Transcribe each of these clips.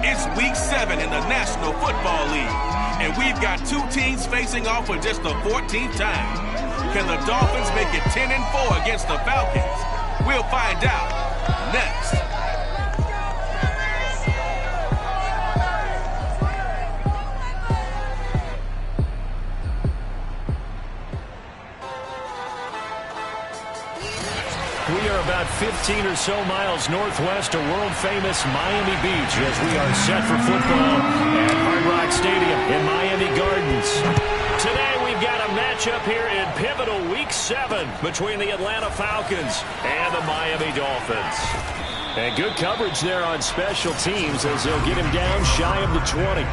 It's Week 7 in the National Football League, and we've got two teams facing off for just the 14th time. Can the Dolphins make it 10-4 against the Falcons? We'll find out next. We are about 15 or so miles northwest of world-famous Miami Beach as we are set for football at Hard Rock Stadium in Miami Gardens. Today we've got a matchup here in pivotal Week 7 between the Atlanta Falcons and the Miami Dolphins. And good coverage there on special teams as they'll get him down shy of the 20.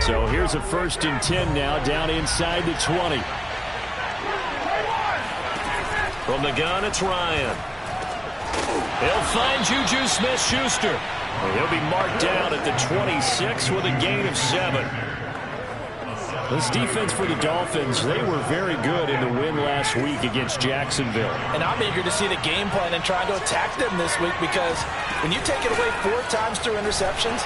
So here's a 1st and 10 now, down inside the 20. From the gun, it's Ryan. He'll find Juju Smith-Schuster. He'll be marked down at the 26 with a gain of 7. This defense for the Dolphins, they were very good in the win last week against Jacksonville. And I'm eager to see the game plan and try to attack them this week, because when you take it away 4 times through interceptions,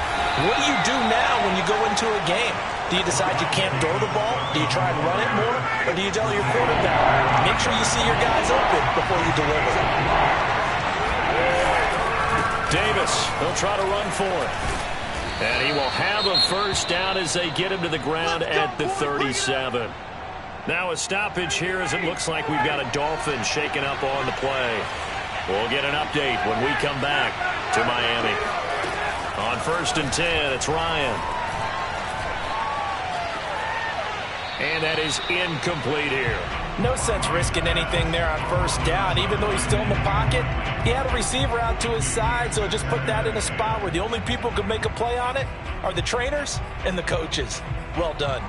what do you do now when you go into a game? Do you decide you can't throw the ball? Do you try and run it more? Or do you tell your quarterback, make sure you see your guys open before you deliver? Davis, they'll try to run for it. And he will have a 1st down as they get him to the ground at the 37. Now a stoppage here as it looks like we've got a Dolphin shaken up on the play. We'll get an update when we come back to Miami. On 1st and 10, it's Ryan. And that is incomplete here. No sense risking anything there on 1st down. Even though he's still in the pocket, he had a receiver out to his side, so just put that in a spot where the only people who can make a play on it are the trainers and the coaches. Well done.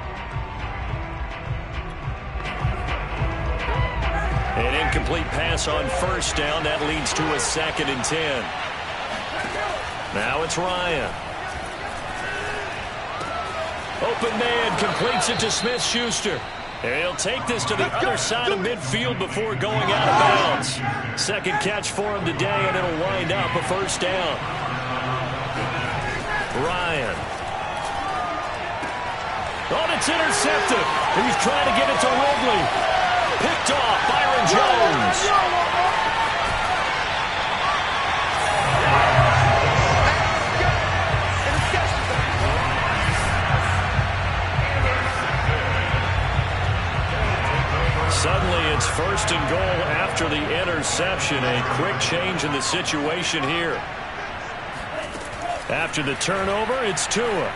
An incomplete pass on 1st down. That leads to a 2nd and 10. Now it's Ryan. Open man completes it to Smith-Schuster. He'll take this to the other side of midfield before going out of bounds. 2nd catch for him today, and it'll wind up a 1st down. Ryan. Oh, it's intercepted. He's trying to get it to Ridley. Picked off Byron Jones. Suddenly it's 1st and goal after the interception. A quick change in the situation here. After the turnover, it's Tua.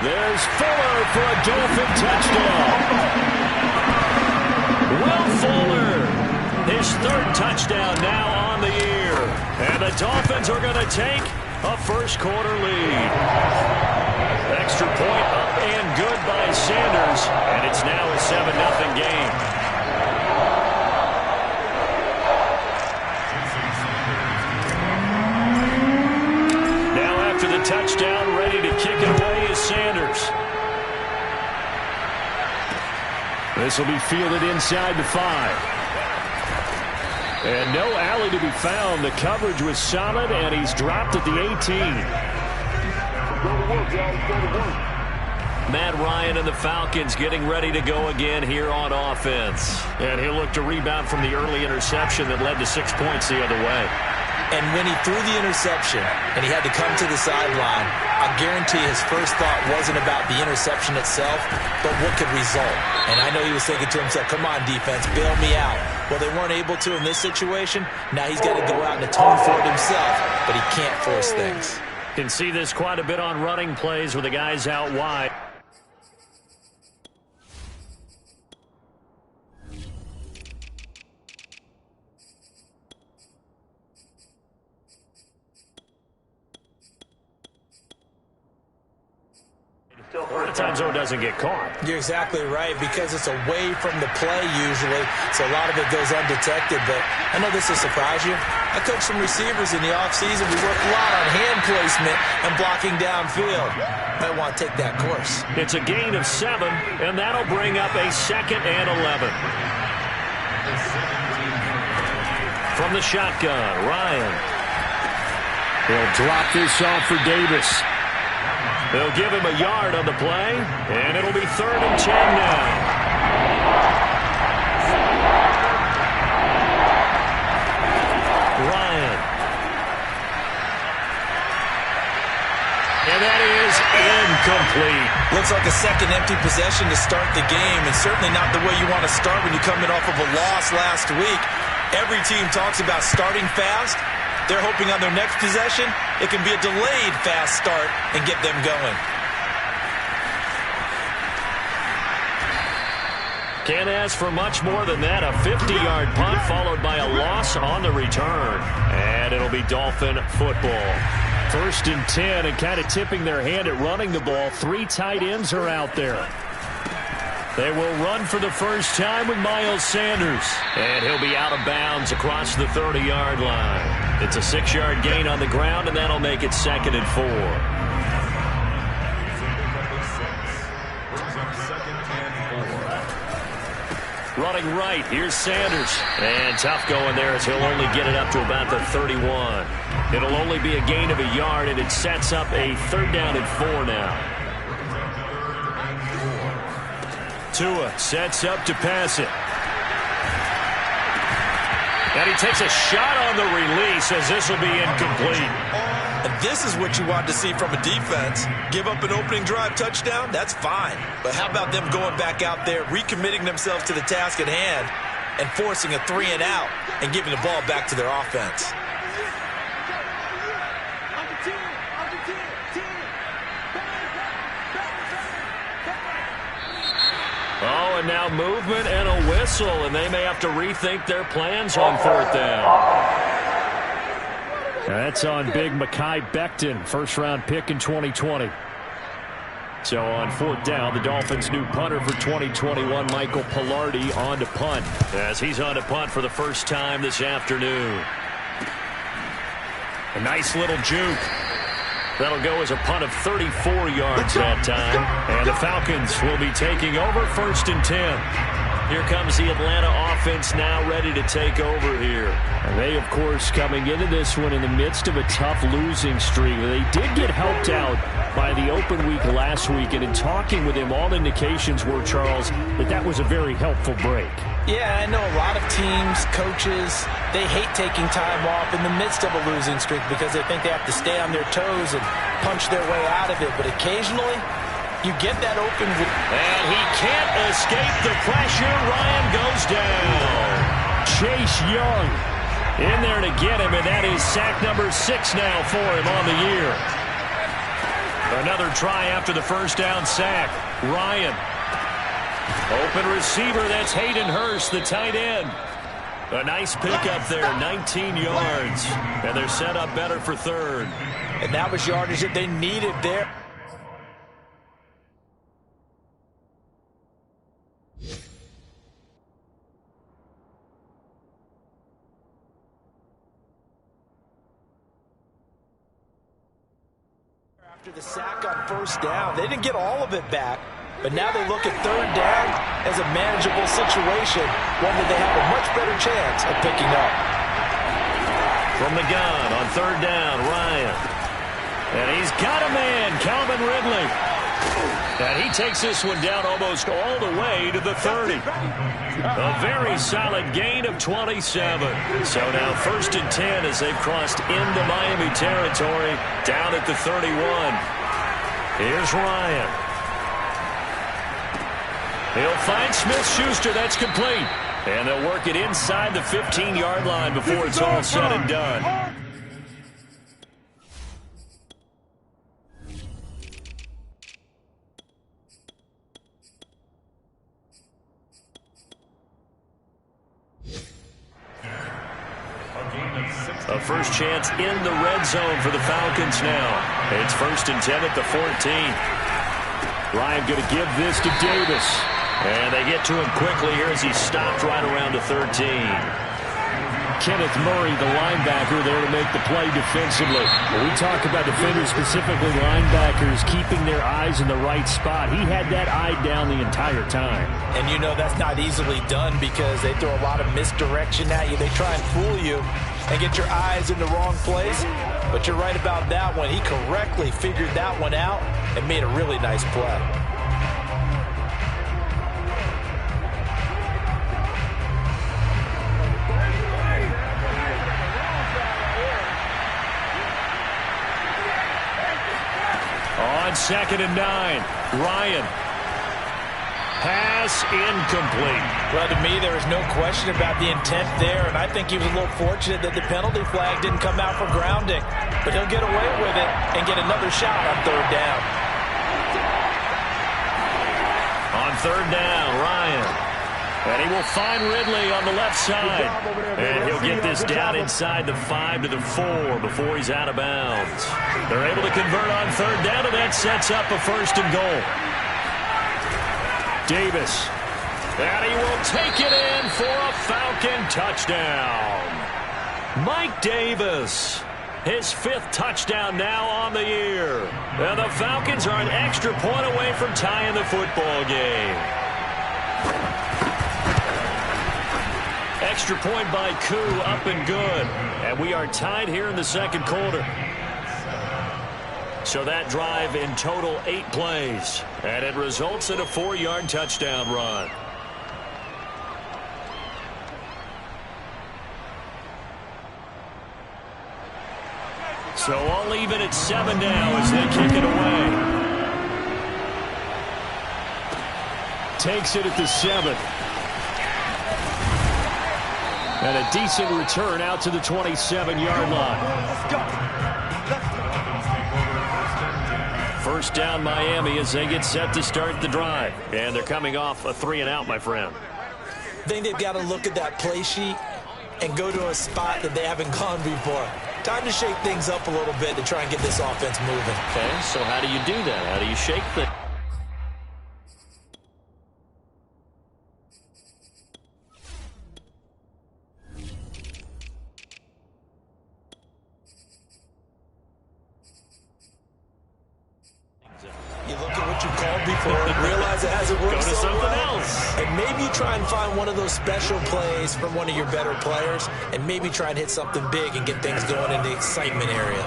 There's Fuller for a Dolphin touchdown. Will Fuller, his 3rd touchdown now on the year. And the Dolphins are going to take a 1st quarter lead. Extra point up and good by Sanders. And it's now a 7-0 game. Touchdown, ready to kick it away is Sanders. This will be fielded inside the 5. And no alley to be found. The coverage was solid, and he's dropped at the 18. Matt Ryan and the Falcons getting ready to go again here on offense. And he'll look to rebound from the early interception that led to 6 points the other way. And when he threw the interception and he had to come to the sideline, I guarantee his first thought wasn't about the interception itself, but what could result. And I know he was thinking to himself, come on, defense, bail me out. Well, they weren't able to in this situation. Now he's got to go out and atone for it himself, but he can't force things. Can see this quite a bit on running plays with the guys out wide. Time zone doesn't get caught. You're exactly right, because it's away from the play usually, so a lot of it goes undetected. But I know this will surprise you. I coached some receivers in the offseason. We work a lot on hand placement and blocking downfield. Might want to take that course. It's a gain of 7, and that'll bring up a 2nd and 11. From the shotgun, Ryan. He'll drop this off for Davis. They'll give him a yard on the play, and it'll be 3rd and 10 now. Ryan. And that is incomplete. Looks like a second empty possession to start the game, and certainly not the way you want to start when you come in off of a loss last week. Every team talks about starting fast. They're hoping on their next possession, it can be a delayed fast start and get them going. Can't ask for much more than that. A 50-yard punt followed by a loss on the return. And it'll be Dolphin football. 1st and 10, and kind of tipping their hand at running the ball. 3 tight ends are out there. They will run for the first time with Miles Sanders. And he'll be out of bounds across the 30-yard line. It's a 6-yard gain on the ground, and that'll make it 2nd and 4. Running right, here's Sanders. And tough going there as he'll only get it up to about the 31. It'll only be a gain of a yard, and it sets up a 3rd down and 4 now. Tua sets up to pass it. And he takes a shot on the release as this will be incomplete. And this is what you want to see from a defense. Give up an opening drive touchdown, that's fine. But how about them going back out there, recommitting themselves to the task at hand, and forcing a 3-and-out and giving the ball back to their offense? Oh, and now movement and a whistle, and they may have to rethink their plans on 4th down. That's on big Mekhi Becton, 1st-round pick in 2020. So on 4th down, the Dolphins' new punter for 2021, Michael Palardy, on to punt, as he's on to punt for the first time this afternoon. A nice little juke. That'll go as a punt of 34 yards that time. And the Falcons will be taking over 1st and 10. Here comes the Atlanta offense now ready to take over here. And they, of course, coming into this one in the midst of a tough losing streak. They did get helped out by the open week last week. And in talking with him, all indications were, Charles, that was a very helpful break. Yeah, I know a lot of teams, coaches, they hate taking time off in the midst of a losing streak because they think they have to stay on their toes and punch their way out of it. But occasionally, you get that open. And he can't escape the pressure. Ryan goes down. Chase Young in there to get him, and that is sack number 6 now for him on the year. Another try after the 1st down sack. Ryan. Open receiver, that's Hayden Hurst, the tight end. A nice pickup there, 19 yards. And they're set up better for 3rd. And that was yardage that they needed there. After the sack on 1st down, they didn't get all of it back. But now they look at 3rd down as a manageable situation, one that they have a much better chance of picking up. From the gun on 3rd down, Ryan. And he's got a man, Calvin Ridley. And he takes this one down almost all the way to the 30. A very solid gain of 27. So now 1st and 10 as they've crossed into Miami territory down at the 31. Here's Ryan. He'll find Smith-Schuster. That's complete. And they'll work it inside the 15-yard line before it's all said and done. A first chance in the red zone for the Falcons now. It's 1st and 10 at the 14. Ryan going to give this to Davis. And they get to him quickly here as he's stopped right around the 13. Kenneth Murray, the linebacker, there to make the play defensively. When we talk about defenders, specifically linebackers, keeping their eyes in the right spot, he had that eye down the entire time. And you know that's not easily done because they throw a lot of misdirection at you. They try and fool you and get your eyes in the wrong place. But you're right about that one. He correctly figured that one out and made a really nice play. On 2nd and 9, Ryan. Pass incomplete. Well, to me, there is no question about the intent there, and I think he was a little fortunate that the penalty flag didn't come out for grounding. But he'll get away with it and get another shot on 3rd down. On 3rd down, Ryan. And he will find Ridley on the left side. And he'll get this down inside the 5 to the 4 before he's out of bounds. They're able to convert on 3rd down, and that sets up a 1st and goal. Davis. And he will take it in for a Falcon touchdown. Mike Davis. His 5th touchdown now on the year. And the Falcons are an extra point away from tying the football game. Extra point by Koo, up and good. And we are tied here in the 2nd quarter. So that drive in total 8 plays. And it results in a 4-yard touchdown run. So all even at 7 now as they kick it away. Takes it at the 7. And a decent return out to the 27-yard line. 1st down Miami as they get set to start the drive. And they're coming off a 3-and-out, my friend. I think they've got to look at that play sheet and go to a spot that they haven't gone before. Time to shake things up a little bit to try and get this offense moving. Okay, so how do you do that? How do you shake things? You look at what you called before and realize it hasn't worked Go to so something well. else. And maybe you try and find one of those special plays from one of your better players and maybe try and hit something big and get things going in the excitement area.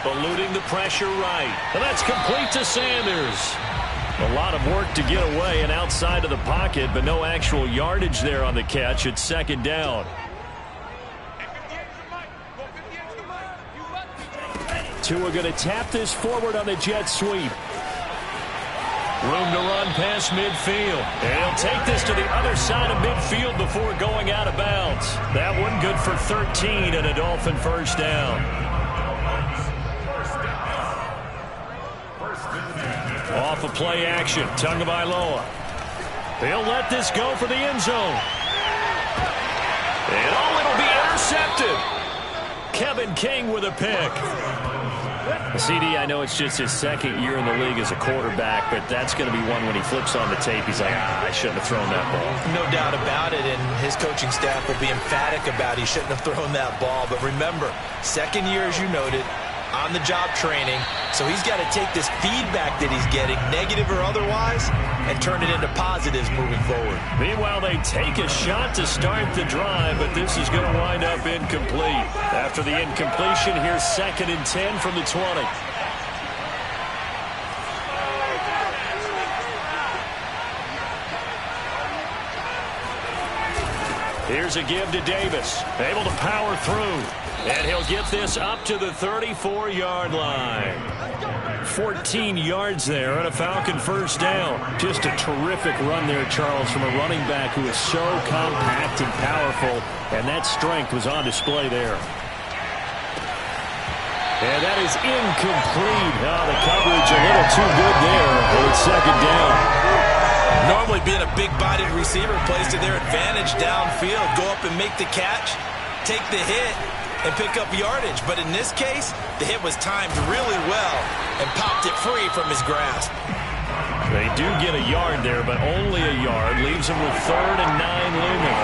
Eluding the pressure right. And that's complete to Sanders. A lot of work to get away and outside of the pocket, but no actual yardage there on the catch. It's 2nd down. Tua going to tap this forward on the jet sweep. Room to run past midfield. And he'll take this to the other side of midfield before going out of bounds. That one good for 13 and a Dolphin 1st down. Off of play action, Tagovailoa. He'll let this go for the end zone. And it'll be intercepted. Kevin King with a pick. CD, I know it's just his 2nd year in the league as a quarterback, but that's going to be one when he flips on the tape, he's like, I shouldn't have thrown that ball. No doubt about it, and his coaching staff will be emphatic about he shouldn't have thrown that ball. But remember, 2nd year, as you noted, on-the-job training, so he's got to take this feedback that he's getting, negative or otherwise, and turn it into positives moving forward. Meanwhile, they take a shot to start the drive, but this is going to wind up incomplete. After the incompletion, here's 2nd and 10 from the 20. Here's a give to Davis. Able to power through. And he'll get this up to the 34-yard line. 14 yards there and a Falcon first down. Just a terrific run there, Charles, from a running back who is so compact and powerful. And that strength was on display there. And that is incomplete. Oh, the coverage a little too good there. And it's second down. Normally being a big-bodied receiver plays to their advantage downfield. Go up and make the catch, take the hit, and pick up yardage. But in this case, the hit was timed really well and popped it free from his grasp. They do get a yard there, but only a yard. Leaves them with 3rd and 9 looming.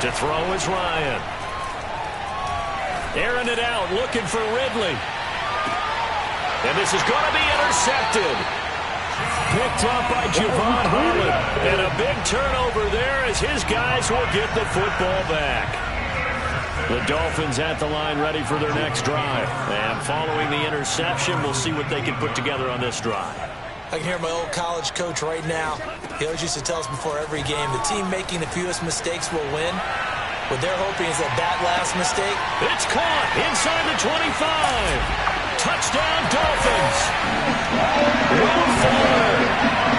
To throw is Ryan. Airing it out, looking for Ridley. And this is going to be intercepted. Picked up by Javon Holland. And a big turnover there as his guys will get the football back. The Dolphins at the line ready for their next drive. And following the interception, we'll see what they can put together on this drive. I can hear my old college coach right now. He always used to tell us before every game, the team making the fewest mistakes will win. What they're hoping is that last mistake. It's caught inside the 25. Touchdown, Dolphins. Will Fuller,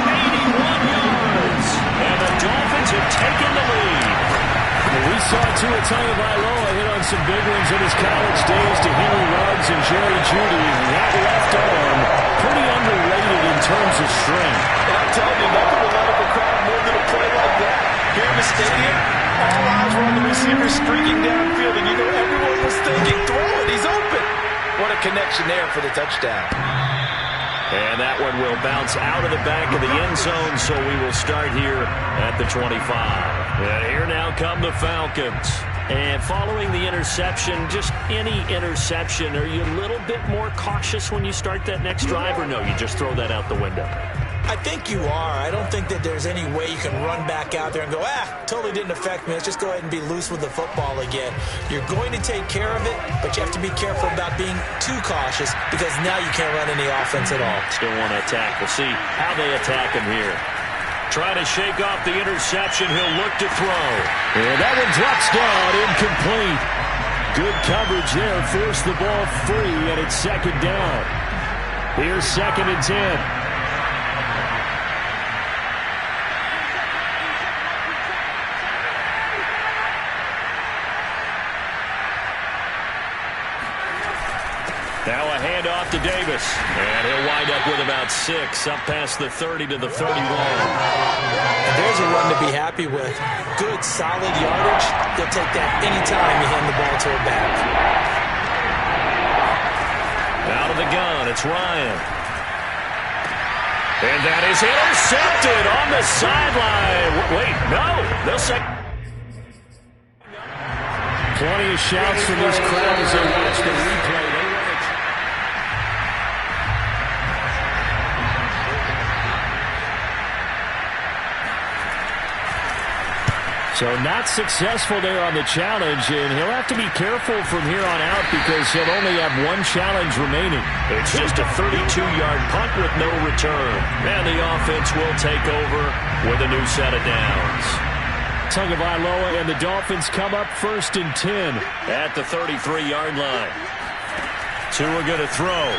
81 yards. And the Dolphins have taken the lead. We saw Tua Tagovailoa hit on some big ones in his college days to Henry Ruggs and Jerry Jeudy. That left arm, pretty underrated in terms of strength. And I'm telling you, nothing will light up a crowd more than a play like that. Here in the stadium, all eyes were on the receiver streaking downfield, and you know everyone was thinking, throw it, he's open. What a connection there for the touchdown. And that one will bounce out of the back of the end zone, so we will start here at the 25. And here now come the Falcons. And following the interception, just any interception, are you a little bit more cautious when you start that next drive, or no, you just throw that out the window? I think you are. I don't think that there's any way you can run back out there and go, totally didn't affect me. Let's just go ahead and be loose with the football again. You're going to take care of it, but you have to be careful about being too cautious because now you can't run any offense at all. Still want to attack. We'll see how they attack him here. Trying to shake off the interception. He'll look to throw. And that one drops down, incomplete. Good coverage there. Forced the ball free, and it's second down. Here's 2nd and 10. Now a handoff to Davis. And he'll wind up with about 6, up past the 30 to the 31. And there's a run to be happy with. Good, solid yardage. They'll take that anytime you hand the ball to a back. Out of the gun, it's Ryan. And that is intercepted on the sideline. Wait, no. They'll say. Plenty of shouts from this crowd as they watch the replay. So not successful there on the challenge, and he'll have to be careful from here on out because he'll only have one challenge remaining. It's just a 32-yard punt with no return. And the offense will take over with a new set of downs. Tagovailoa and the Dolphins come up 1st and 10. At the 33-yard line. Tua going to throw.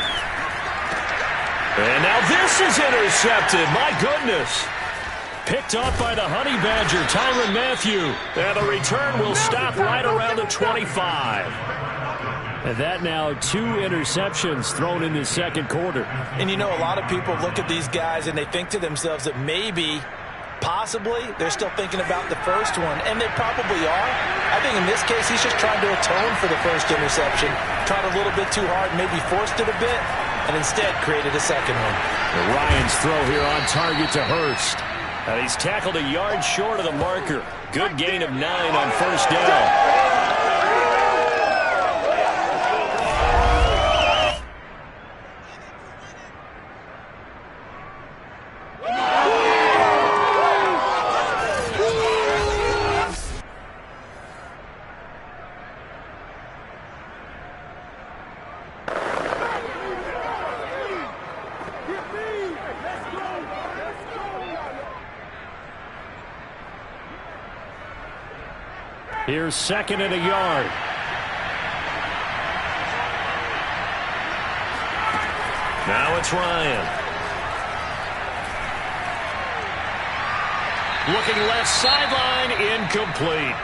And now this is intercepted. My goodness. Picked off by the Honey Badger, Tyrann Mathieu. And the return will stop right around the 25. And that now 2 interceptions thrown in the second quarter. And you know, a lot of people look at these guys and they think to themselves that maybe, possibly, they're still thinking about the first one. And they probably are. I think in this case, he's just trying to atone for the first interception. Tried a little bit too hard, maybe forced it a bit, and instead created a second one. And Ryan's throw here on target to Hurst. And he's tackled a yard short of the marker. Good gain of 9 on first down. Here's 2nd and a yard. Now it's Ryan. Looking left sideline, incomplete.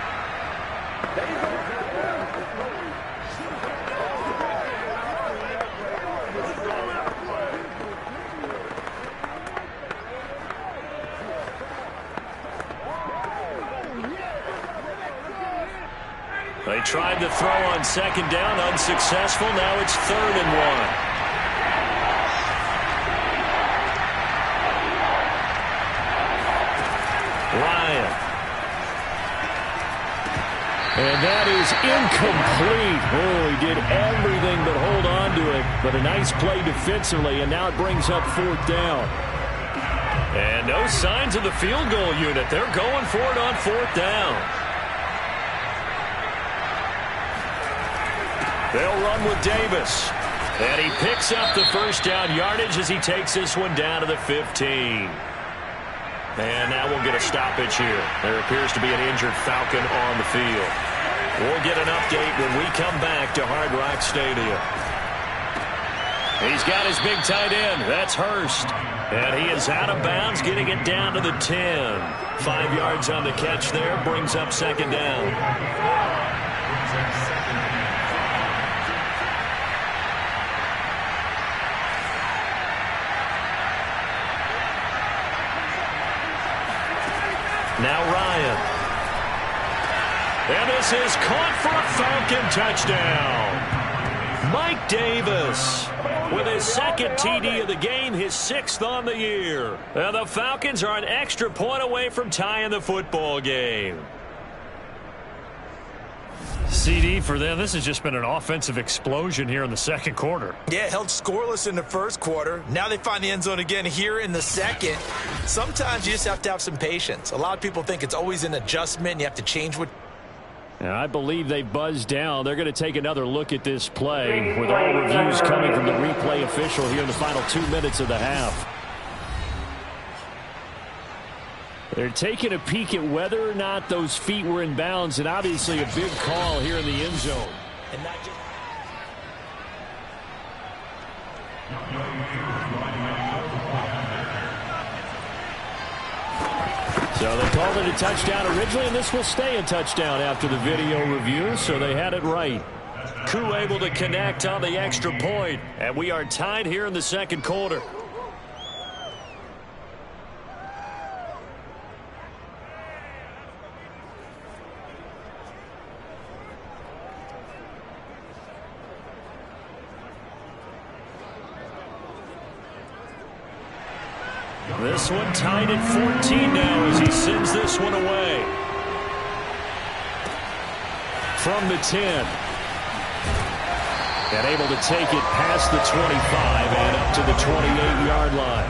They tried to throw on 2nd down, unsuccessful. Now it's 3rd and 1. Ryan. And that is incomplete. Oh, he did everything but hold on to it. But a nice play defensively, and now it brings up 4th down. And no signs of the field goal unit. They're going for it on 4th down. They'll run with Davis. And he picks up the 1st down yardage as he takes this one down to the 15. And now we'll get a stoppage here. There appears to be an injured Falcon on the field. We'll get an update when we come back to Hard Rock Stadium. He's got his big tight end. That's Hurst. And he is out of bounds, getting it down to the 10. 5 yards on the catch there, brings up 2nd down. Now Ryan. And this is caught for a Falcon touchdown. Mike Davis with his 2nd TD of the game, his 6th on the year. And the Falcons are an extra point away from tying the football game. CD for them, this has just been an offensive explosion here in the 2nd quarter. Yeah, held scoreless in the 1st quarter. Now they find the end zone again here in the 2nd. Sometimes you just have to have some patience. A lot of people think it's always an adjustment. You have to change what... And I believe they buzzed down. They're going to take another look at this play with all reviews coming from the replay official here in the final 2 minutes of the half. They're taking a peek at whether or not those feet were in bounds, and obviously a big call here in the end zone. And not just... So they called it a touchdown originally, and this will stay a touchdown after the video review, so they had it right. Koo able to connect on the extra point, and we are tied here in the 2nd quarter. This one tied at 14 now as he sends this one away. From the 10. And able to take it past the 25 and up to the 28-yard line.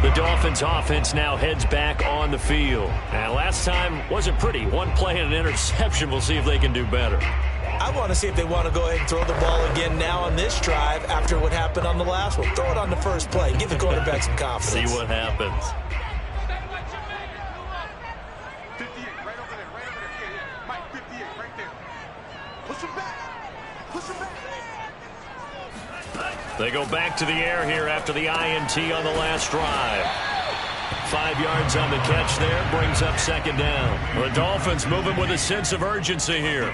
The Dolphins offense now heads back on the field. And last time wasn't pretty. One play and an interception. We'll see if they can do better. I want to see if they want to go ahead and throw the ball again now on this drive after what happened on the last one. Throw it on the first play. Give the quarterback some confidence. See what happens. 58, right over there, right over there. Yeah. Mike, 58, right there. Push him back. Push him back. They go back to the air here after the INT on the last drive. 5 yards on the catch there, brings up 2nd down. The Dolphins moving with a sense of urgency here.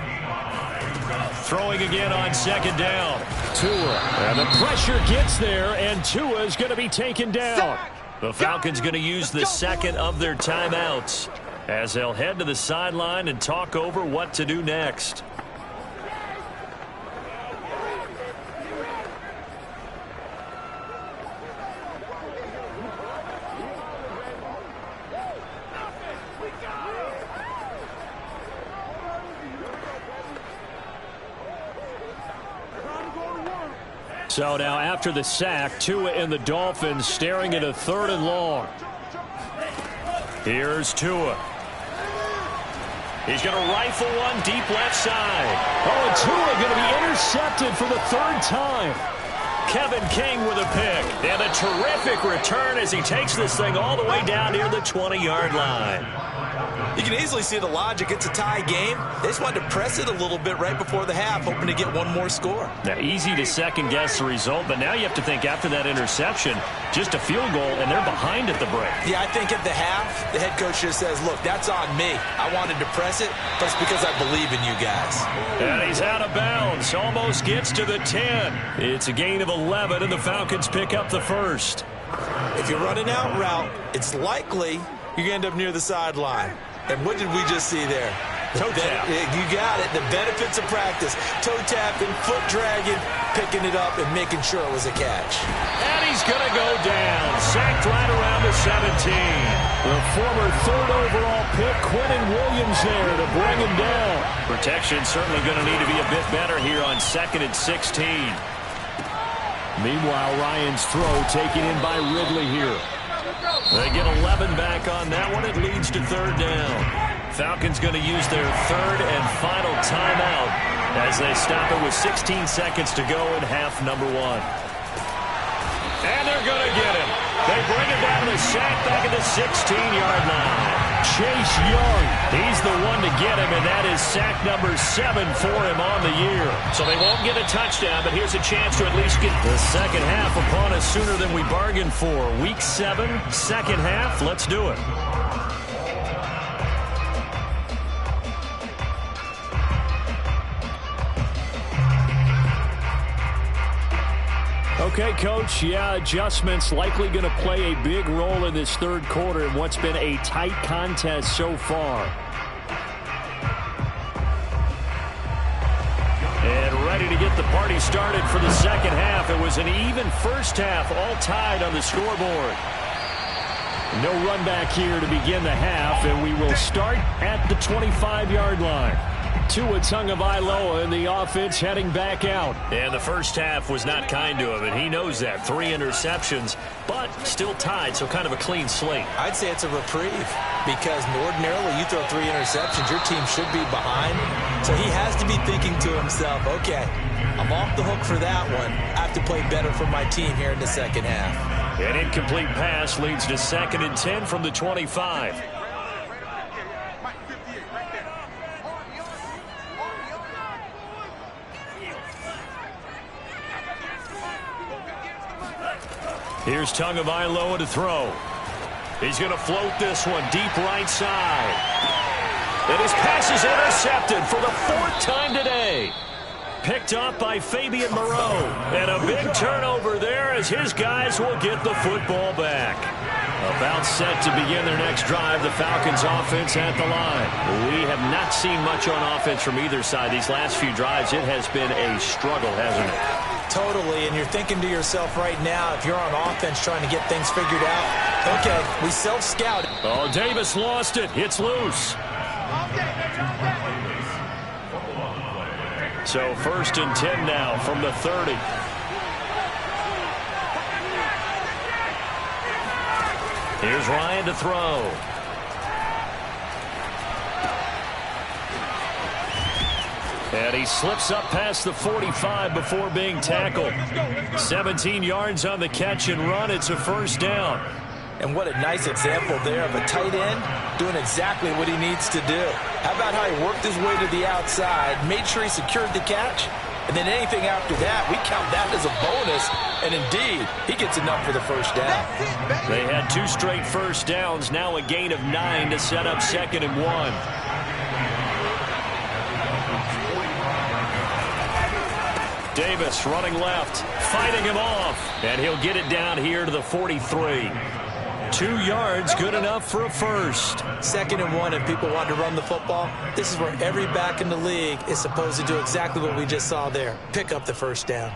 Throwing again on 2nd down. Tua. And the pressure gets there, and Tua is going to be taken down. The Falcons going to use the 2nd of their timeouts as they'll head to the sideline and talk over what to do next. So now after the sack, Tua and the Dolphins staring at a 3rd and long. Here's Tua. He's going to rifle one deep left side. Oh, and Tua going to be intercepted for the 3rd time. Kevin King with a pick. And a terrific return as he takes this thing all the way down near the 20-yard line. You can easily see the logic. It's a tie game. They just wanted to press it a little bit right before the half, hoping to get one more score. Now, easy to second-guess the result, but now you have to think after that interception, just a field goal, and they're behind at the break. Yeah, I think at the half, the head coach just says, look, that's on me. I wanted to press it, but it's because I believe in you guys. And he's out of bounds. Almost gets to the 10. It's a gain of 11, and the Falcons pick up the first. If you're running out route, it's likely you're going to end up near the sideline. And what did we just see there? Toe tap. You got it. The benefits of practice. Toe tapping, foot dragging, picking it up, and making sure it was a catch. And he's going to go down. Sacked right around the 17. The former third overall pick, Quentin Williams there to bring him down. Protection certainly going to need to be a bit better here on 2nd and 16. Meanwhile, Ryan's throw taken in by Ridley here. They get 11 back on that one. It leads to 3rd down. Falcons going to use their 3rd and final timeout as they stop it with 16 seconds to go in half number 1. And they're going to get him. They bring him down to the sack back at the 16-yard line. Chase Young, he's the one to get him, and that is sack number 7 for him on the year. So they won't get a touchdown, but here's a chance to at least get the second half upon us sooner than we bargained for. Week 7, second half, let's do it. Okay, Coach, yeah, adjustments likely going to play a big role in this 3rd quarter in what's been a tight contest so far. And ready to get the party started for the second half. It was an even first half, all tied on the scoreboard. No run back here to begin the half, and we will start at the 25-yard line. Tua Tagovailoa and the offense heading back out. And the first half was not kind to him, and he knows that. 3 interceptions, but still tied, so kind of a clean slate. I'd say it's a reprieve because ordinarily you throw 3 interceptions, your team should be behind. So he has to be thinking to himself, okay, I'm off the hook for that one. I have to play better for my team here in the second half. An incomplete pass leads to 2nd and 10 from the 25. Here's Tagovailoa to throw. He's going to float this one deep right side. And his pass is intercepted for the 4th time today. Picked up by Fabian Moreau. And a big turnover there as his guys will get the football back. About set to begin their next drive, the Falcons offense at the line. We have not seen much on offense from either side. These last few drives, it has been a struggle, hasn't it? Totally, and you're thinking to yourself right now, if you're on offense trying to get things figured out, okay, we self-scout. Oh, Davis lost it. It's loose. So 1st and 10 now from the 30. Here's Ryan to throw. And he slips up past the 45 before being tackled. 17 yards on the catch and run. It's a 1st down. And what a nice example there of a tight end doing exactly what he needs to do. How about how he worked his way to the outside, made sure he secured the catch, and then anything after that, we count that as a bonus. And indeed, he gets enough for the 1st down. They had 2 straight 1st downs, now a gain of 9 to set up 2nd and 1. Davis running left, fighting him off, and he'll get it down here to the 43. 2 yards, good enough for a 1st. 2nd and 1, and people want to run the football. This is where every back in the league is supposed to do exactly what we just saw there. Pick up the 1st down.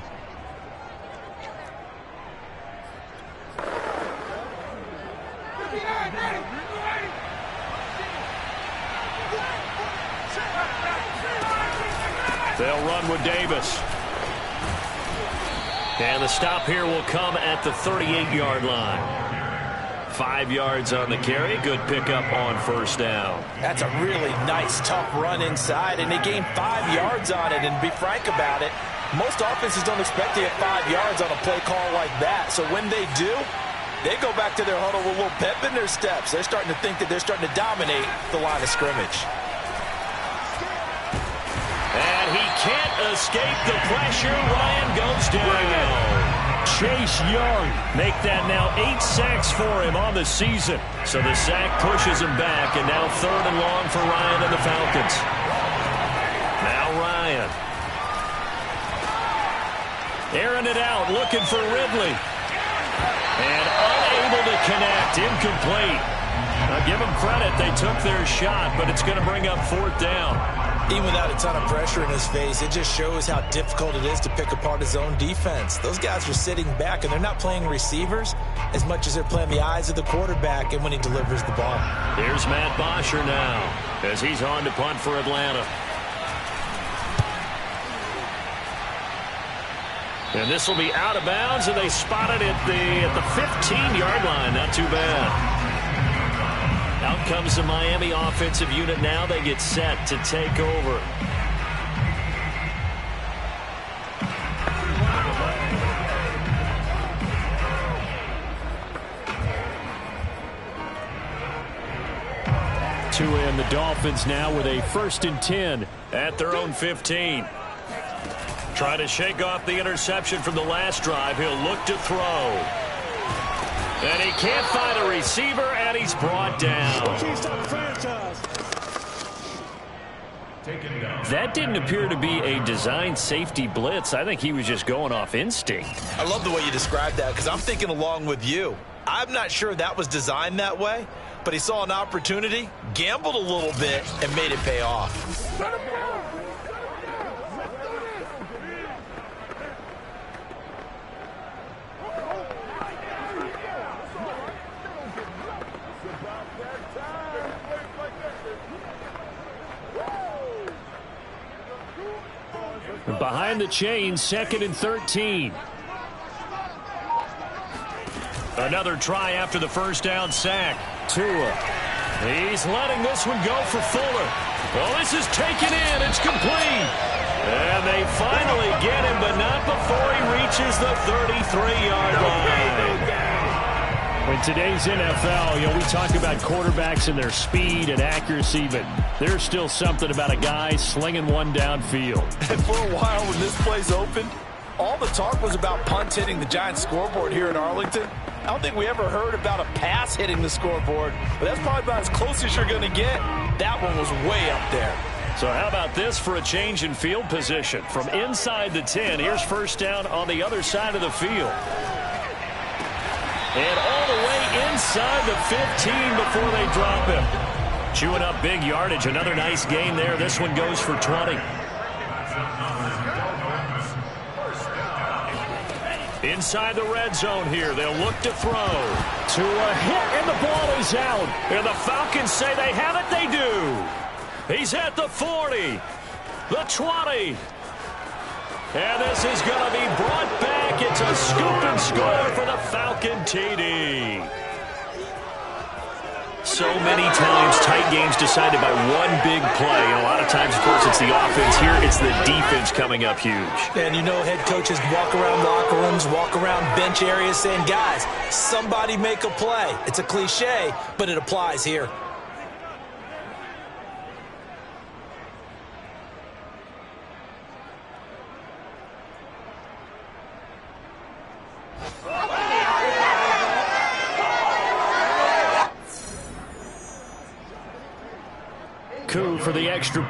They'll run with Davis. And the stop here will come at the 38-yard line. 5 yards on the carry. Good pickup on 1st down. That's a really nice, tough run inside, and they gained 5 yards on it. And to be frank about it, Most offenses don't expect to get 5 yards on a play call like that. So when they do, they go back to their huddle with a little pep in their steps. They're starting to think that they're starting to dominate the line of scrimmage. And he can't escape the pressure. Ryan goes down. Chase Young make that now 8 sacks for him on the season. So the sack pushes him back, and now 3rd and long for Ryan and the Falcons. Now Ryan. Airing it out, looking for Ridley. And unable to connect, incomplete. Now give them credit, they took their shot, but it's going to bring up 4th down. Even without a ton of pressure in his face, it just shows how difficult it is to pick apart his own defense. Those guys are sitting back, and they're not playing receivers as much as they're playing the eyes of the quarterback and when he delivers the ball. Here's Matt Bosher now as he's on to punt for Atlanta. And this will be out of bounds, and they spot it at the 15-yard line. Not too bad. Out comes the Miami offensive unit now. They get set to take over. And the Dolphins now with a 1st and 10 at their own 15. Trying to shake off the interception from the last drive. He'll look to throw. And he can't find a receiver, and he's brought down. That didn't appear to be a designed safety blitz. I think he was just going off instinct. I love the way you described that because I'm thinking along with you. I'm not sure that was designed that way, but he saw an opportunity, gambled a little bit, and made it pay off. Behind the chain, 2nd and 13. Another try after the 1st down sack. Tua. He's letting this one go for Fuller. Well, this is taken in. It's complete. And they finally get him, but not before he reaches the 33-yard line. In today's NFL, we talk about quarterbacks and their speed and accuracy, but there's still something about a guy slinging one downfield. And for a while when this play's open, all the talk was about punts hitting the Giants scoreboard here in Arlington. I don't think we ever heard about a pass hitting the scoreboard, but that's probably about as close as you're going to get. That one was way up there. So how about this for a change in field position? From inside the 10, here's 1st down on the other side of the field. And all the way inside the 15 before they drop him. Chewing up big yardage. Another nice gain there. This one goes for 20. Inside the red zone here. They'll look to throw. To a hit, and the ball is out. And the Falcons say they have it. They do. He's at the 40. The 20. And this is going to be brought back. It's a scoop and score for the Falcon TD. So many times, tight games decided by one big play. And a lot of times, of course, it's the offense. Here, it's the defense coming up huge. And head coaches walk around locker rooms, walk around bench areas saying, guys, somebody make a play. It's a cliche, but it applies here. Coup for the extra.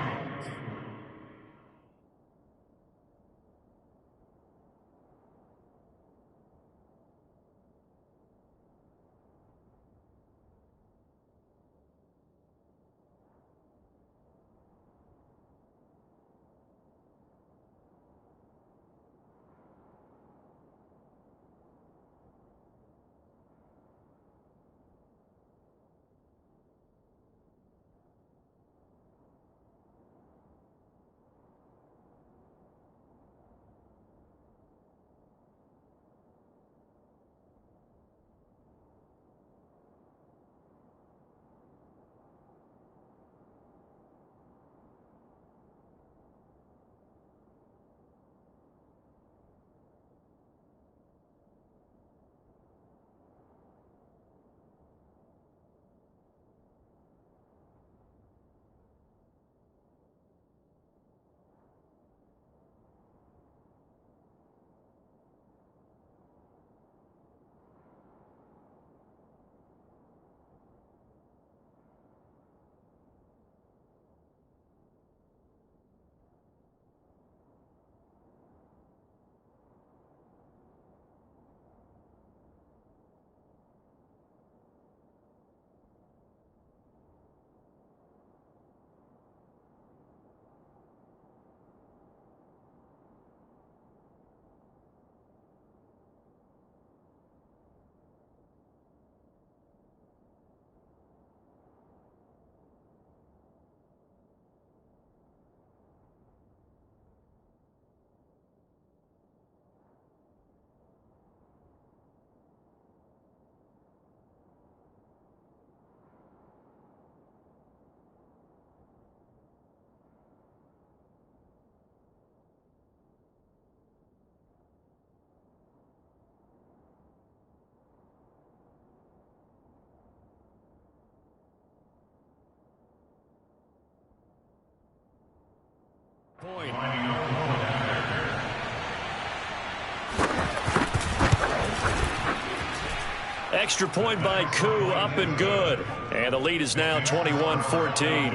Extra point by Koo, up and good. And the lead is now 21-14.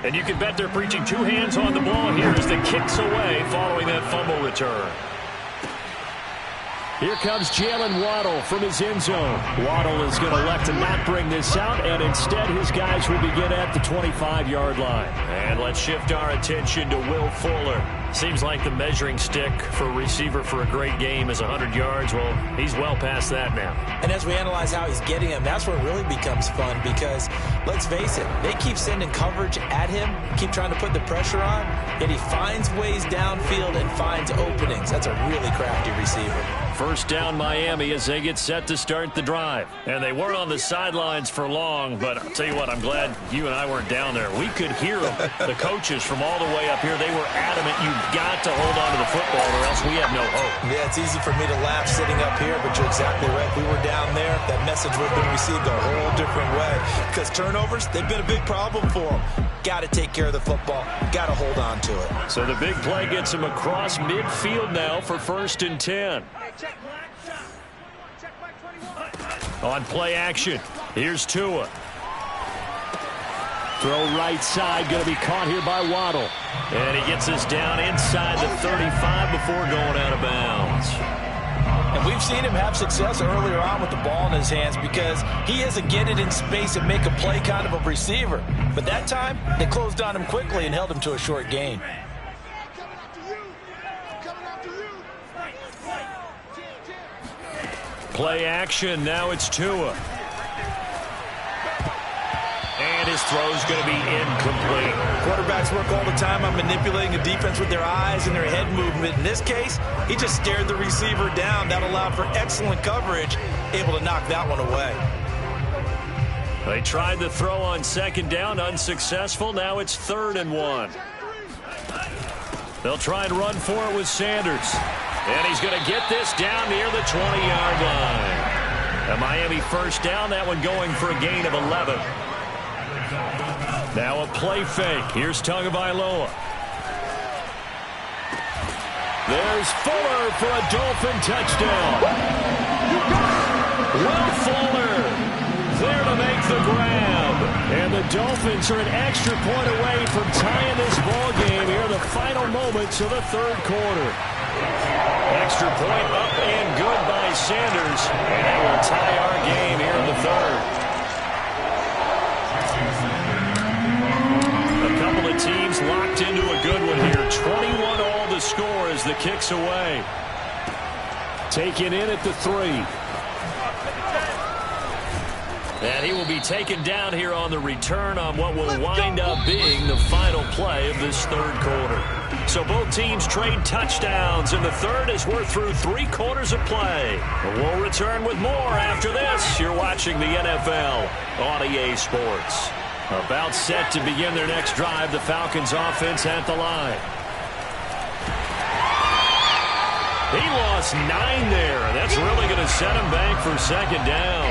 And you can bet they're preaching two hands on the ball here as the kicks away following that fumble return. Here comes Jalen Waddle from his end zone. Waddle is going to elect to not bring this out, and instead his guys will begin at the 25-yard line. And let's shift our attention to Will Fuller. Seems like the measuring stick for a receiver for a great game is 100 yards. Well, he's well past that now. And as we analyze how he's getting them, that's where it really becomes fun because, let's face it, they keep sending coverage at him, keep trying to put the pressure on, yet he finds ways downfield and finds openings. That's a really crafty receiver. First down Miami as they get set to start the drive. And they weren't on the sidelines for long, but I'll tell you what, I'm glad you and I weren't down there. We could hear them. The coaches from all the way up here, they were adamant you've got to hold on to the football or else we have no hope. Yeah, it's easy for me to laugh sitting up here, but you're exactly right. If we were down there, that message would have been received a whole different way. Because turnovers, they've been a big problem for them. Got to take care of the football. Got to hold on to it. So the big play gets him across midfield now for 1st and 10. On play action, here's Tua. Throw right side, going to be caught here by Waddle. And he gets us down inside the 35 before going out of bounds. And we've seen him have success earlier on with the ball in his hands because he is a get it in space and make a play kind of a receiver. But that time, they closed on him quickly and held him to a short gain. Play action, now it's Tua. And his throw's going to be incomplete. Quarterbacks work all the time on manipulating a defense with their eyes and their head movement. In this case, he just stared the receiver down. That allowed for excellent coverage, able to knock that one away. They tried the throw on 2nd down, unsuccessful. Now it's 3rd and 1. They'll try and run for it with Sanders. And he's going to get this down near the 20-yard line. A Miami first down, that one going for a gain of 11. Now a play fake. Here's Tagovailoa. There's Fuller for a Dolphin touchdown. Will Fuller there to make the grab. And the Dolphins are an extra point away from tying this ball game here in the final moments of the 3rd quarter. Extra point up and good by Sanders. And that will tie our game here in the 3rd. A couple of teams locked into a good one here. 21 all the score as the kick's away. Taken in at the 3. And he will be taken down here on the return on what will wind up being the final play of this 3rd quarter. So both teams trade touchdowns in the 3rd as we're through 3 quarters of play. We'll return with more after this. You're watching the NFL on EA Sports. About set to begin their next drive, the Falcons offense at the line. He lost 9 there. That's really going to set him back for 2nd down.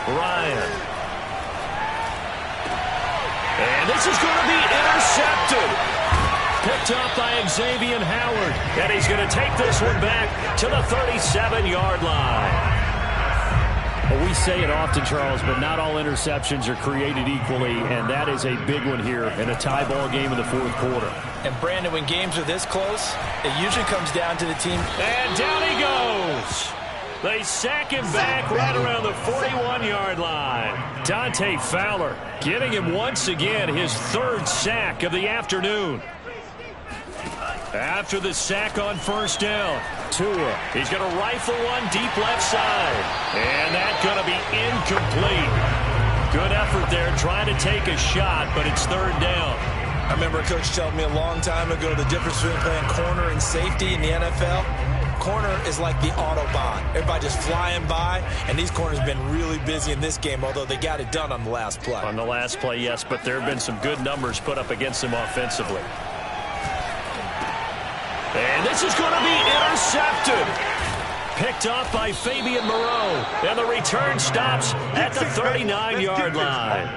Ryan. And this is going to be intercepted. Picked up by Xavier Howard. And he's going to take this one back to the 37-yard line. Well, we say it often, Charles, but not all interceptions are created equally, and that is a big one here in a tie ball game in the 4th quarter. And, Brandon, when games are this close, it usually comes down to the team. And down he goes. They sack him back right around the 41-yard line. Dante Fowler giving him once again his 3rd sack of the afternoon. After the sack on 1st down, Tua, he's going to rifle one deep left side. And that's going to be incomplete. Good effort there trying to take a shot, but it's 3rd down. I remember a coach telling me a long time ago the difference between playing corner and safety in the NFL. Corner is like the Autobahn. Everybody just flying by, and these corners have been really busy in this game, although they got it done on the last play. On the last play, yes, but there have been some good numbers put up against them offensively. And this is going to be intercepted. Picked off by Fabian Moreau. And the return stops at the 39-yard line.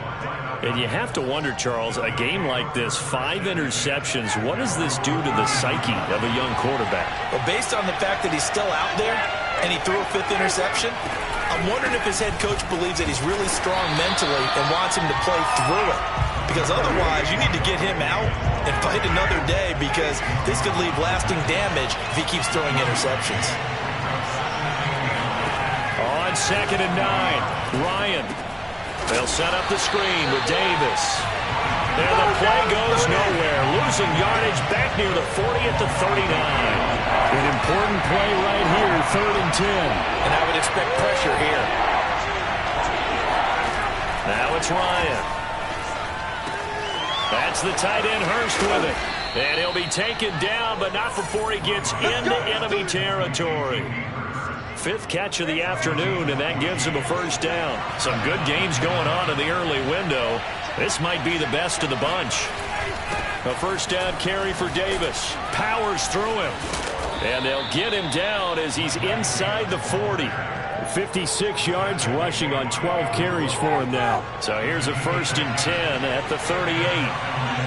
And you have to wonder, Charles, a game like this, 5 interceptions, what does this do to the psyche of a young quarterback? Well, based on the fact that he's still out there and he threw a 5th interception, I'm wondering if his head coach believes that he's really strong mentally and wants him to play through it. Because otherwise, you need to get him out and fight another day, because this could leave lasting damage if he keeps throwing interceptions. On 2nd and 9, Ryan. They'll set up the screen with Davis. And the play goes nowhere. Losing yardage back near the 40 at the 39. An important play right here, 3rd and 10. And I would expect pressure here. Now it's Ryan. That's the tight end Hurst with it. And he'll be taken down, but not before he gets into enemy territory. 5th catch of the afternoon, and that gives him a 1st down. Some good games going on in the early window. This might be the best of the bunch. A 1st down carry for Davis. Powers through him. And they'll get him down as he's inside the 40. 56 yards rushing on 12 carries for him now. So here's a 1st and 10 at the 38.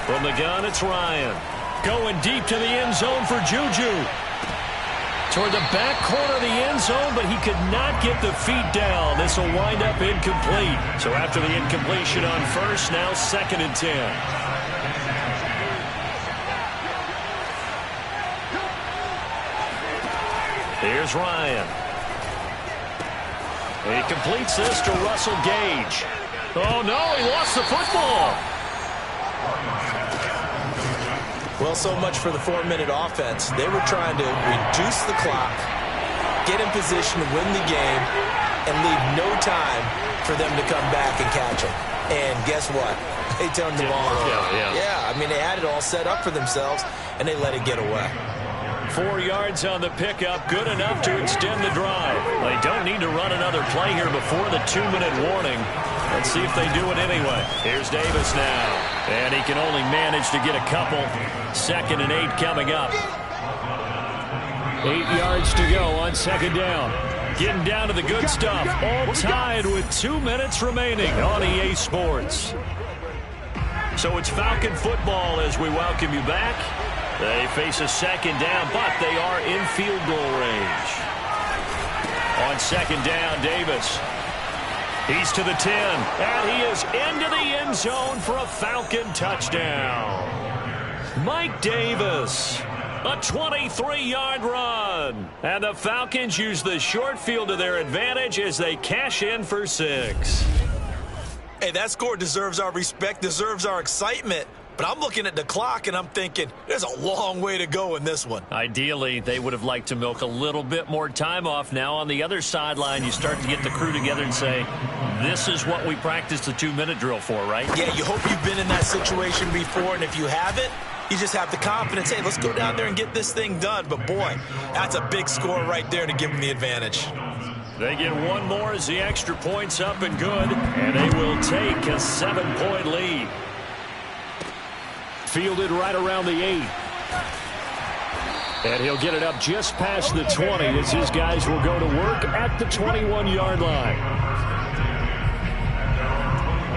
From the gun, it's Ryan. Going deep to the end zone for Juju. Toward the back corner of the end zone, but he could not get the feet down. This will wind up incomplete. So after the incompletion on 1st, now 2nd and 10. Here's Ryan. He completes this to Russell Gage. Oh, no, he lost the football. Well, so much for the 4-minute offense. They were trying to reduce the clock, get in position to win the game, and leave no time for them to come back and catch them. And guess what? They turned the ball over. Yeah, I mean, they had it all set up for themselves, and they let it get away. 4 yards on the pickup, good enough to extend the drive. They don't need to run another play here before the 2-minute warning. Let's see if they do it anyway. Here's Davis now. And he can only manage to get a couple. 2nd and 8 coming up. 8 yards to go on 2nd down. Getting down to the good stuff. All tied with 2 minutes remaining on EA Sports. So it's Falcon football as we welcome you back. They face a 2nd down, but they are in field goal range. On 2nd down, Davis. He's to the 10, and he is into the end zone for a Falcon touchdown. Mike Davis, a 23-yard run. And the Falcons use the short field to their advantage as they cash in for 6. Hey, that score deserves our respect, deserves our excitement. But I'm looking at the clock, and I'm thinking, there's a long way to go in this one. Ideally, they would have liked to milk a little bit more time off. Now, on the other sideline, you start to get the crew together and say, this is what we practiced the 2-minute drill for, right? Yeah, you hope you've been in that situation before, and if you haven't, you just have the confidence, hey, let's go down there and get this thing done. But, boy, that's a big score right there to give them the advantage. They get one more as the extra point's up and good, and they will take a 7-point lead. Fielded right around the 8. And he'll get it up just past the 20 as his guys will go to work at the 21-yard line.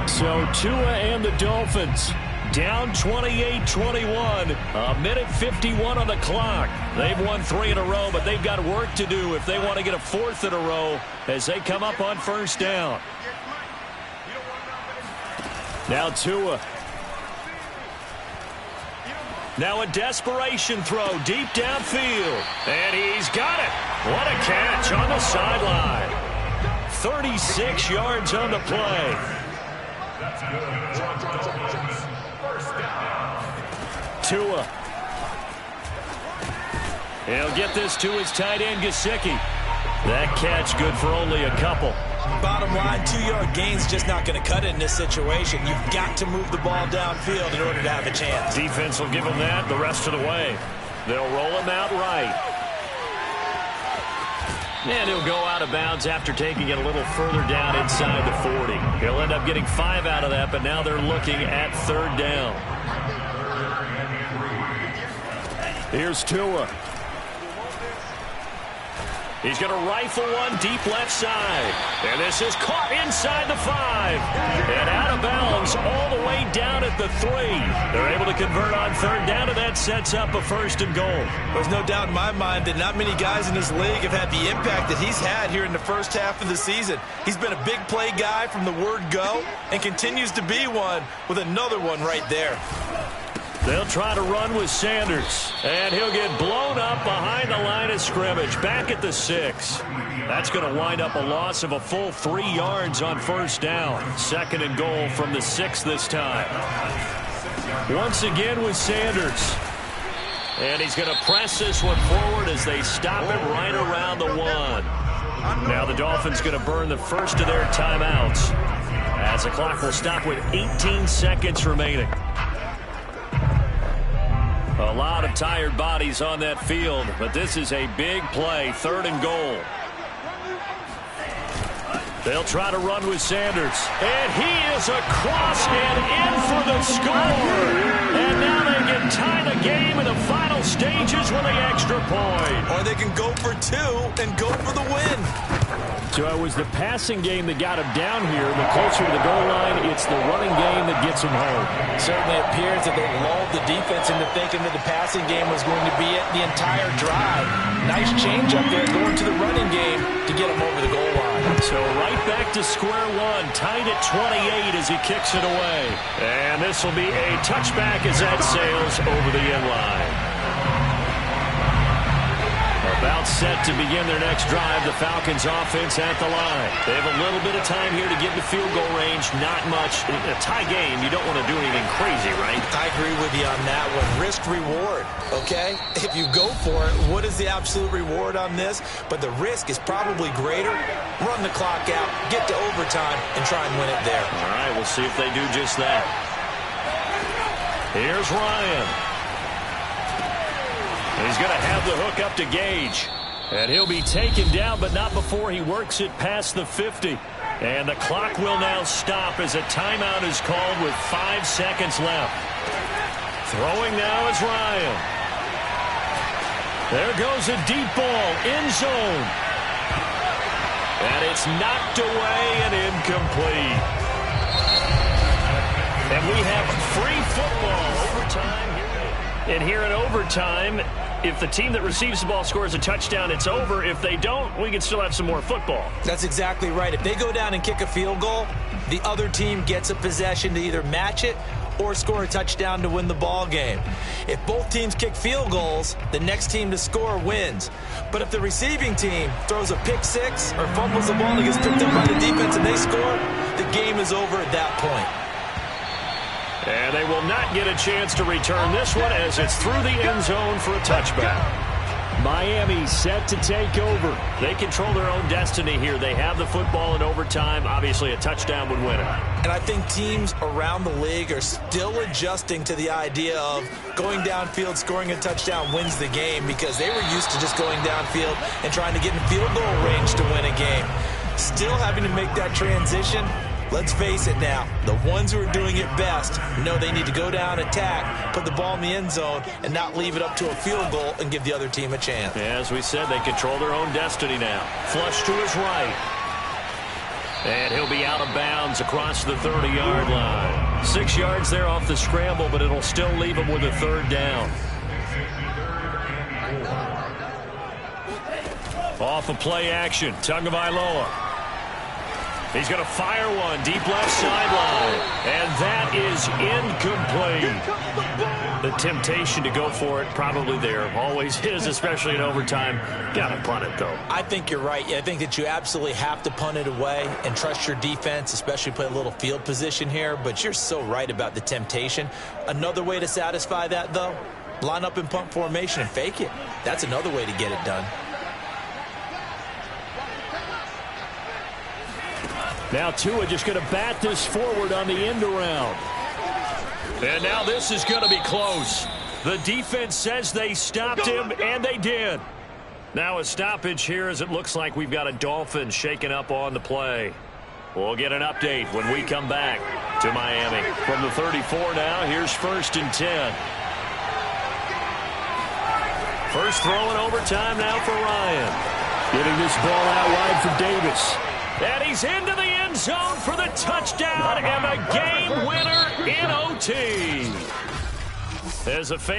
So Tua and the Dolphins down 28-21. A minute 51 on the clock. They've won 3 in a row, but they've got work to do if they want to get a 4th in a row as they come up on 1st down. Now Tua. Now a desperation throw deep downfield. And he's got it. What a catch on the sideline. 36 yards on the play. Tua. He'll get this to his tight end, Gesicki. That catch good for only a couple. Bottom line, 2-yard gain's just not going to cut it in this situation. You've got to move the ball downfield in order to have a chance. Defense will give him that the rest of the way. They'll roll him out right. And he'll go out of bounds after taking it a little further down inside the 40. He'll end up getting 5 out of that, but now they're looking at 3rd down. Here's Tua. He's going to rifle one deep left side. And this is caught inside the 5. And out of bounds all the way down at the 3. They're able to convert on 3rd down, and that sets up a 1st and goal. There's no doubt in my mind that not many guys in this league have had the impact that he's had here in the first half of the season. He's been a big play guy from the word go and continues to be one with another one right there. They'll try to run with Sanders, and he'll get blown up behind the line of scrimmage, back at the 6. That's going to wind up a loss of a full 3 yards on 1st down. 2nd and goal from the 6 this time. Once again with Sanders. And he's going to press this one forward as they stop it right around the 1. Now the Dolphins going to burn the first of their timeouts, as the clock will stop with 18 seconds remaining. A lot of tired bodies on that field, but this is a big play. 3rd and goal. They'll try to run with Sanders. And he is across and in for the score. And now they can tie the game in the final stages with the extra point. Or they can go for 2 and go for the win. So it was the passing game that got him down here. The closer to the goal line, it's the running game that gets him home. It certainly appears that they lulled the defense into thinking that the passing game was going to be it the entire drive. Nice change up there going to the running game to get him over the goal line. So right back to square one, tied at 28 as he kicks it away. And this will be a touchback as that sails over the end line. About set to begin their next drive, the Falcons offense at the line. They have a little bit of time here to get in the field goal range. Not much. In a tie game, you don't want to do anything crazy, right? I agree with you on that one. Risk-reward, okay? If you go for it, what is the absolute reward on this? But the risk is probably greater. Run the clock out, get to overtime, and try and win it there. All right, we'll see if they do just that. Here's Ryan. He's going to have the hook up to Gage. And he'll be taken down, but not before he works it past the 50. And the clock will now stop as a timeout is called with 5 seconds left. Throwing now is Ryan. There goes a deep ball, end zone. And it's knocked away and incomplete. And we have free football. Overtime. And here in overtime, if the team that receives the ball scores a touchdown, it's over. If they don't, we can still have some more football. That's exactly right. If they go down and kick a field goal, the other team gets a possession to either match it or score a touchdown to win the ball game. If both teams kick field goals, the next team to score wins. But if the receiving team throws a pick six or fumbles the ball and gets picked up by the defense and they score, the game is over at that point. And they will not get a chance to return this one as it's through the end zone for a touchback. Miami set to take over. They control their own destiny here. They have the football in overtime. Obviously, a touchdown would win it. And I think teams around the league are still adjusting to the idea of going downfield, scoring a touchdown wins the game, because they were used to just going downfield and trying to get in field goal range to win a game. Still having to make that transition. Let's face it now, the ones who are doing it best know they need to go down, attack, put the ball in the end zone, and not leave it up to a field goal and give the other team a chance. Yeah, as we said, they control their own destiny now. Flush to his right. And he'll be out of bounds across the 30-yard line. 6 yards there off the scramble, but it'll still leave him with a third down. Off of play action, Tagovailoa. He's going to fire one deep left sideline, and that is incomplete. The temptation to go for it probably there. Always is, especially in overtime. Got to punt it, though. I think you're right. I think that you absolutely have to punt it away and trust your defense, especially play a little field position here. But you're so right about the temptation. Another way to satisfy that, though, line up in punt formation and fake it. That's another way to get it done. Now Tua just going to bat this forward on the end around. And now this is going to be close. The defense says they stopped him, and they did. Now a stoppage here as it looks like we've got a Dolphin shaking up on the play. We'll get an update when we come back to Miami. From the 34 now, here's 1st and 10. First throw in overtime now for Ryan. Getting this ball out wide for Davis. And he's into the end zone for the touchdown and the game winner in OT. There's a